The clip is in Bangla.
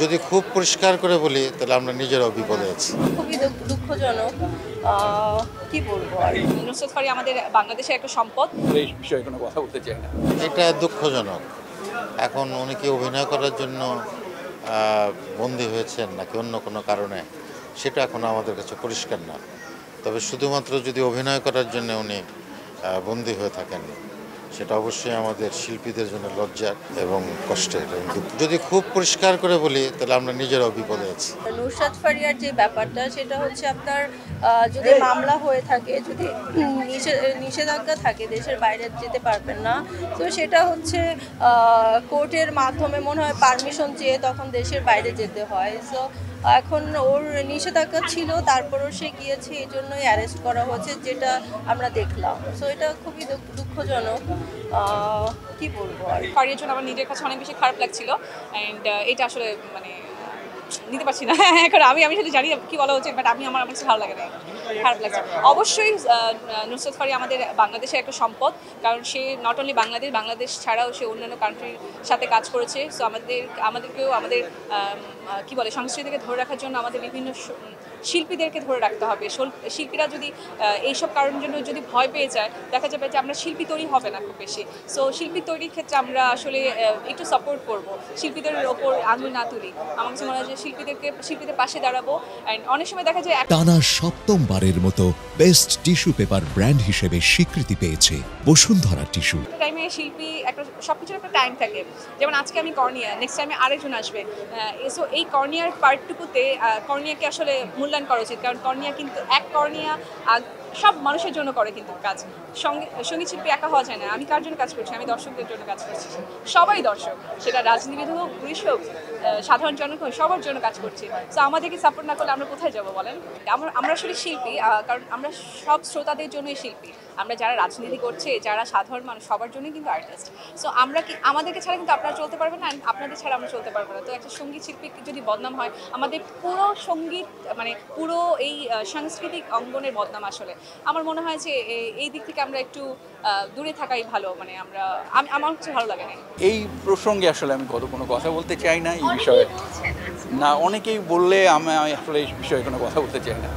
যদি খুব পরিষ্কার করে বলি তাহলে আমরা নিজেরাও বিপদে আছি। খুবই দুঃখজনক। কি বলবো আর? নুসরাত ফারিয়া আমাদের বাংলাদেশের একটা সম্পদ। এই বিষয়ে কোনো কথা বলতে চাই না। এটা দুঃখজনক। এখন উনি কি অভিনয় করার জন্য বন্দী হয়েছেন নাকি অন্য কোনো কারণে, সেটা এখন আমাদের কাছে পরিষ্কার না। তবে শুধুমাত্র যদি অভিনয় করার জন্য উনি বন্দী হয়ে থাকেন, সেটা অবশ্যই আমাদের শিল্পীদের জন্য লজ্জার এবং কষ্টের এবং যদি খুব পরিষ্কার করে বলি তাহলে আমরা নিজেরাও বিপদে আছি। নুসরাত ফারিয়ার যে ব্যাপারটা সেটা হচ্ছে আপনার যদি মামলা হয়ে থাকে, যদি নিষেধাজ্ঞা থাকে, দেশের বাইরে যেতে পারবেন না, তো সেটা হচ্ছে কোর্টের মাধ্যমে মনে হয় পারমিশন চেয়ে তখন দেশের বাইরে যেতে হয়। সো এখন ওর নিষেধাজ্ঞা ছিল, তারপরও সে গিয়েছে, এই জন্যই অ্যারেস্ট করা হয়েছে, যেটা আমরা দেখলাম। সো এটা খুবই দুঃখজনক। কি বলবো আর? ফারিয়ার জন্য আমার নিজের কাছে অনেক বেশি খারাপ লাগছিল অ্যান্ড এটা আসলে মানে নিতে পারছি না। এখন আমি শুধু জানি কি বলা হচ্ছে, বাট আমার কাছে ভালো লাগে না, খারাপ লাগছে। অবশ্যই নুসরাত ফারিয়া আমাদের বাংলাদেশের একটা সম্পদ, কারণ সে নট অনলি বাংলাদেশ ছাড়াও সে অন্যান্য কান্ট্রির সাথে কাজ করেছে। সো আমাদেরকেও আমাদের কি বলে সংস্কৃতিকে ধরে রাখার জন্য আমাদের বিভিন্ন শিল্পীদেরকে ধরে রাখতে হবে। শিল্পীরা যদি এইসব কারণের জন্য যদি ভয় পেয়ে যায়, দেখা যাবে যে আমরা শিল্পী তৈরি হবে না খুব বেশি। সো শিল্পী তৈরির ক্ষেত্রে আমরা আসলে একটু সাপোর্ট করব, শিল্পীদের ওপর আঙুল না তুলি। আমার কাছে মনে হয় যে শিল্পীদের পাশে দাঁড়াবো। অ্যান্ড অনেক সময় দেখা যায় টানা সপ্তমবারের মতো বেস্ট টিস্যু পেপার ব্র্যান্ড হিসেবে স্বীকৃতি পেয়েছে বসুন্ধরা টিস্যু। টাইমে শিল্পী একটা সবকিছুর একটা টাইম থাকে। যেমন আজকে আমি কর্নিয়া, নেক্সট টাইমে আরেকজন আসবে। সো এই কর্নিয়ার পার্টটুকুতে কর্নিয়াকে আসলে মূল্যায়ন করা উচিত, কারণ কর্নিয়া কিন্তু এক কর্নিয়া সব মানুষের জন্য করে কিন্তু কাজ। সঙ্গীত শিল্পী একা হওয়া যায় না। আমি কার জন্য কাজ করছি? আমি দর্শকদের জন্য কাজ করছি। সবাই দর্শক, সেটা রাজনীতিবিদ হোক, পুলিশ হোক, সাধারণ জনগণ হোক, সবার জন্য কাজ করছি। সো আমাদেরকে সাপোর্ট না করলে আমরা কোথায় যাবো বলেন? আমরা আসলে শিল্পী, কারণ আমরা সব শ্রোতাদের জন্যই শিল্পী। আমরা যারা রাজনীতি করছে, যারা সাধারণ মানুষ, সবার জন্যই কিন্তু আর্টিস্ট। সো আমাদেরকে ছাড়া কিন্তু আপনারা চলতে পারবেন না, আপনাদের ছাড়া আমরা চলতে পারবো না। তো একটা সঙ্গীত শিল্পী যদি বদনাম হয়, আমাদের পুরো সঙ্গীত মানে পুরো এই সাংস্কৃতিক অঙ্গনের বদনাম আসলে। আমার মনে হয় যে এই দিক থেকে আমরা একটু দূরে থাকাই ভালো। মানে আমার কাছে ভালো লাগে না। এই প্রসঙ্গে আসলে আমি কোনো কথা বলতে চাই না এই বিষয়ে। না, অনেকেই বললে আমি আসলে এই বিষয়ে কোনো কথা বলতে চাই না।